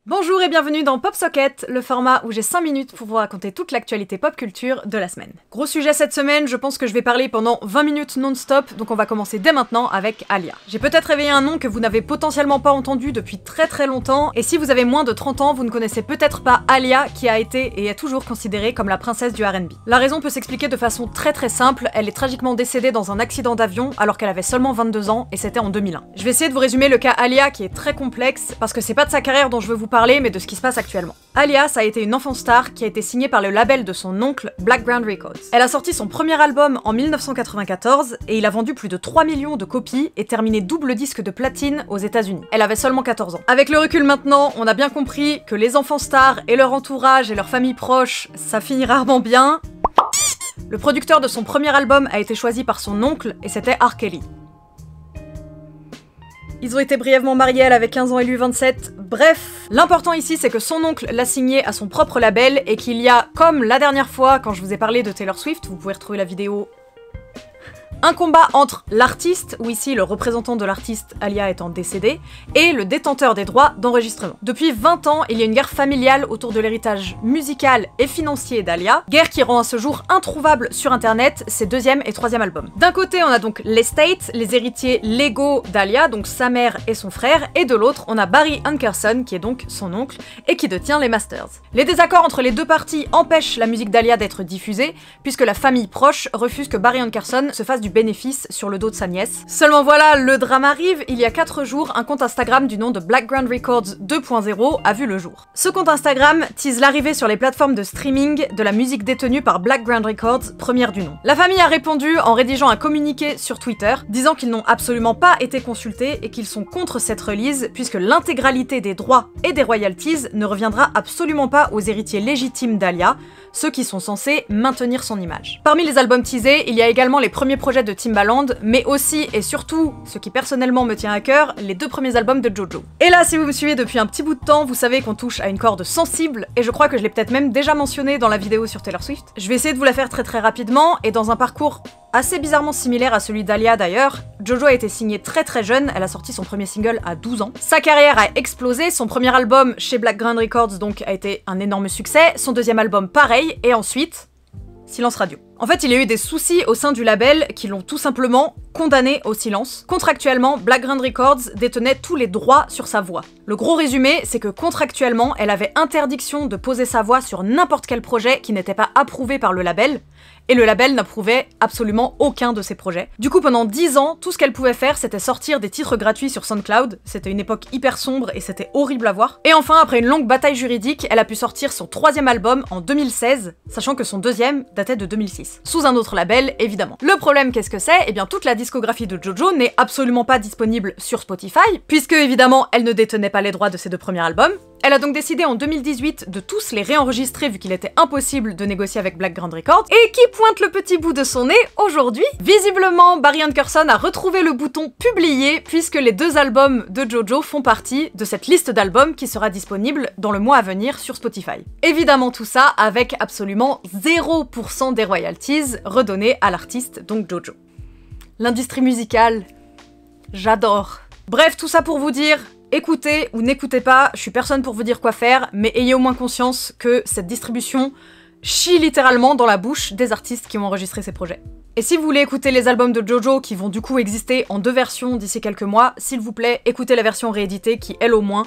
Bonjour et bienvenue dans Pop Socket, le format où j'ai 5 minutes pour vous raconter toute l'actualité pop culture de la semaine. Gros sujet cette semaine, je pense que je vais parler pendant 20 minutes non-stop, donc on va commencer dès maintenant avec Aaliyah. J'ai peut-être réveillé un nom que vous n'avez potentiellement pas entendu depuis très longtemps, et si vous avez moins de 30 ans, vous ne connaissez peut-être pas Aaliyah, qui a été et est toujours considérée comme la princesse du R&B. La raison peut s'expliquer de façon très simple, elle est tragiquement décédée dans un accident d'avion alors qu'elle avait seulement 22 ans, et c'était en 2001. Je vais essayer de vous résumer le cas Aaliyah qui est très complexe, parce que c'est pas de sa carrière dont je veux vous parler, mais de ce qui se passe actuellement. Aaliyah a été une enfant star qui a été signée par le label de son oncle Blackground Records. Elle a sorti son premier album en 1994 et il a vendu plus de 3 millions de copies et terminé double disque de platine aux États-Unis. Elle avait seulement 14 ans. Avec le recul maintenant, on a bien compris que les enfants stars et leur entourage et leur famille proche, ça finit rarement bien. Le producteur de son premier album a été choisi par son oncle et c'était R. Kelly. Ils ont été brièvement mariés, elle avait 15 ans et lui 27, bref. L'important ici, c'est que son oncle l'a signé à son propre label et qu'il y a, comme la dernière fois quand je vous ai parlé de Taylor Swift, vous pouvez retrouver la vidéo, un combat entre l'artiste, ou ici le représentant de l'artiste, Aaliyah étant décédé, et le détenteur des droits d'enregistrement. Depuis 20 ans, il y a une guerre familiale autour de l'héritage musical et financier d'Aaliyah, guerre qui rend à ce jour introuvable sur internet ses deuxième et troisième albums. D'un côté, on a donc l'estate, les héritiers légaux d'Aaliyah, donc sa mère et son frère, et de l'autre, on a Barry Hunkerson, qui est donc son oncle, et qui détient les masters. Les désaccords entre les deux parties empêchent la musique d'Aaliyah d'être diffusée, puisque la famille proche refuse que Barry Hunkerson se fasse du bénéfice sur le dos de sa nièce. Seulement voilà, le drame arrive, il y a 4 jours, un compte Instagram du nom de Blackground Records 2.0 a vu le jour. Ce compte Instagram tease l'arrivée sur les plateformes de streaming de la musique détenue par Blackground Records, première du nom. La famille a répondu en rédigeant un communiqué sur Twitter, disant qu'ils n'ont absolument pas été consultés et qu'ils sont contre cette release, puisque l'intégralité des droits et des royalties ne reviendra absolument pas aux héritiers légitimes d'Aaliyah, ceux qui sont censés maintenir son image. Parmi les albums teasés, il y a également les premiers projets de Timbaland, mais aussi et surtout, ce qui personnellement me tient à cœur, les 2 premiers albums de Jojo. Et là, si vous me suivez depuis un petit bout de temps, vous savez qu'on touche à une corde sensible, et je crois que je l'ai peut-être même déjà mentionné dans la vidéo sur Taylor Swift. Je vais essayer de vous la faire très rapidement, et dans un parcours assez bizarrement similaire à celui d'Aaliyah d'ailleurs. Jojo a été signée très jeune, elle a sorti son premier single à 12 ans. Sa carrière a explosé, son premier album chez Blackground Records donc a été un énorme succès, son deuxième album pareil, et ensuite, silence radio. En fait, il y a eu des soucis au sein du label qui l'ont tout simplement condamné au silence. Contractuellement, Blackground Records détenait tous les droits sur sa voix. Le gros résumé, c'est que contractuellement, elle avait interdiction de poser sa voix sur n'importe quel projet qui n'était pas approuvé par le label, et le label n'approuvait absolument aucun de ses projets. Du coup, pendant 10 ans, tout ce qu'elle pouvait faire, c'était sortir des titres gratuits sur SoundCloud. C'était une époque hyper sombre et c'était horrible à voir. Et enfin, après une longue bataille juridique, elle a pu sortir son 3e album en 2016, sachant que son 2e datait de 2006. Sous un autre label, évidemment. Le problème, qu'est-ce que c'est? Eh bien, toute la discographie de Jojo n'est absolument pas disponible sur Spotify, puisque évidemment, elle ne détenait pas les droits de ses 2 premiers albums. Elle a donc décidé en 2018 de tous les réenregistrer vu qu'il était impossible de négocier avec Blackground Records. Et qui pointe le petit bout de son nez aujourd'hui? Visiblement, Barry Hunkerson a retrouvé le bouton publier puisque les 2 albums de Jojo font partie de cette liste d'albums qui sera disponible dans le mois à venir sur Spotify. Évidemment tout ça avec absolument 0% des royalties redonnées à l'artiste, donc Jojo. L'industrie musicale, j'adore. Bref, tout ça pour vous dire, écoutez ou n'écoutez pas, je suis personne pour vous dire quoi faire, mais ayez au moins conscience que cette distribution chie littéralement dans la bouche des artistes qui ont enregistré ces projets. Et si vous voulez écouter les albums de Jojo qui vont du coup exister en 2 versions d'ici quelques mois, s'il vous plaît, écoutez la version rééditée qui, elle au moins,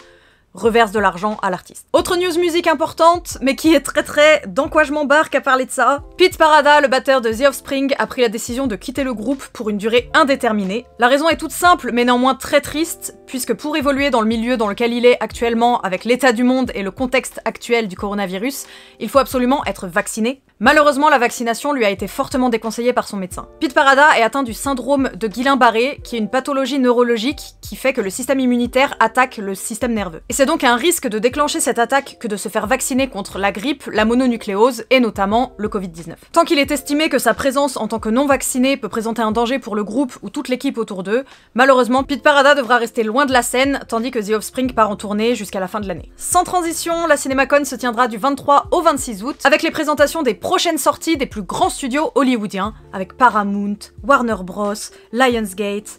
reverse de l'argent à l'artiste. Autre news musique importante, mais qui est très dans quoi je m'embarque à parler de ça. Pete Parada, le batteur de The Offspring, a pris la décision de quitter le groupe pour une durée indéterminée. La raison est toute simple, mais néanmoins très triste, puisque pour évoluer dans le milieu dans lequel il est actuellement, avec l'état du monde et le contexte actuel du coronavirus, il faut absolument être vacciné. Malheureusement, la vaccination lui a été fortement déconseillée par son médecin. Pete Parada est atteint du syndrome de Guillain-Barré, qui est une pathologie neurologique qui fait que le système immunitaire attaque le système nerveux. Et c'est donc un risque de déclencher cette attaque que de se faire vacciner contre la grippe, la mononucléose et notamment le Covid-19. Tant qu'il est estimé que sa présence en tant que non-vacciné peut présenter un danger pour le groupe ou toute l'équipe autour d'eux, malheureusement, Pete Parada devra rester loin de la scène, tandis que The Offspring part en tournée jusqu'à la fin de l'année. Sans transition, la CinemaCon se tiendra du 23 au 26 août, avec les présentations des prochaines sorties des plus grands studios hollywoodiens, avec Paramount, Warner Bros, Lionsgate,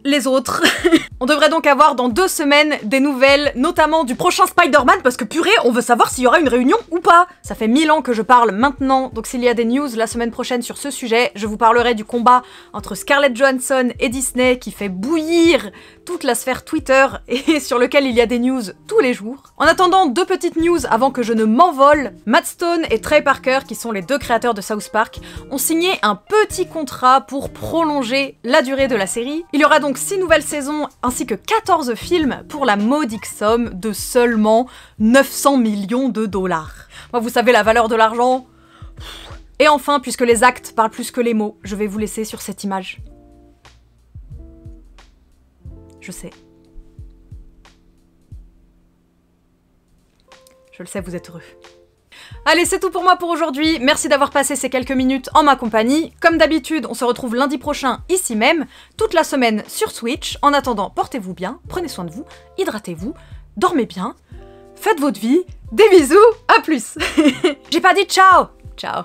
les autres. On devrait donc avoir dans 2 semaines des nouvelles, notamment du prochain Spider-Man, parce que purée, on veut savoir s'il y aura une réunion ou pas. Ça fait 1000 ans que je parle maintenant, donc s'il y a des news la semaine prochaine sur ce sujet, je vous parlerai du combat entre Scarlett Johansson et Disney qui fait bouillir toute la sphère Twitter et sur lequel il y a des news tous les jours. En attendant, 2 petites news avant que je ne m'envole. Matt Stone et Trey Parker, qui sont les 2 créateurs de South Park, ont signé un petit contrat pour prolonger la durée de la série. Il y aura donc 6 nouvelles saisons ainsi que 14 films pour la modique somme de seulement 900 millions de dollars. Moi, vous savez la valeur de l'argent. Et enfin, puisque les actes parlent plus que les mots, je vais vous laisser sur cette image. Je sais. Je le sais, vous êtes heureux. Allez, c'est tout pour moi pour aujourd'hui. Merci d'avoir passé ces quelques minutes en ma compagnie. Comme d'habitude, on se retrouve lundi prochain, ici même, toute la semaine sur Twitch. En attendant, portez-vous bien, prenez soin de vous, hydratez-vous, dormez bien, faites votre vie, des bisous, à plus. J'ai pas dit ciao. Ciao.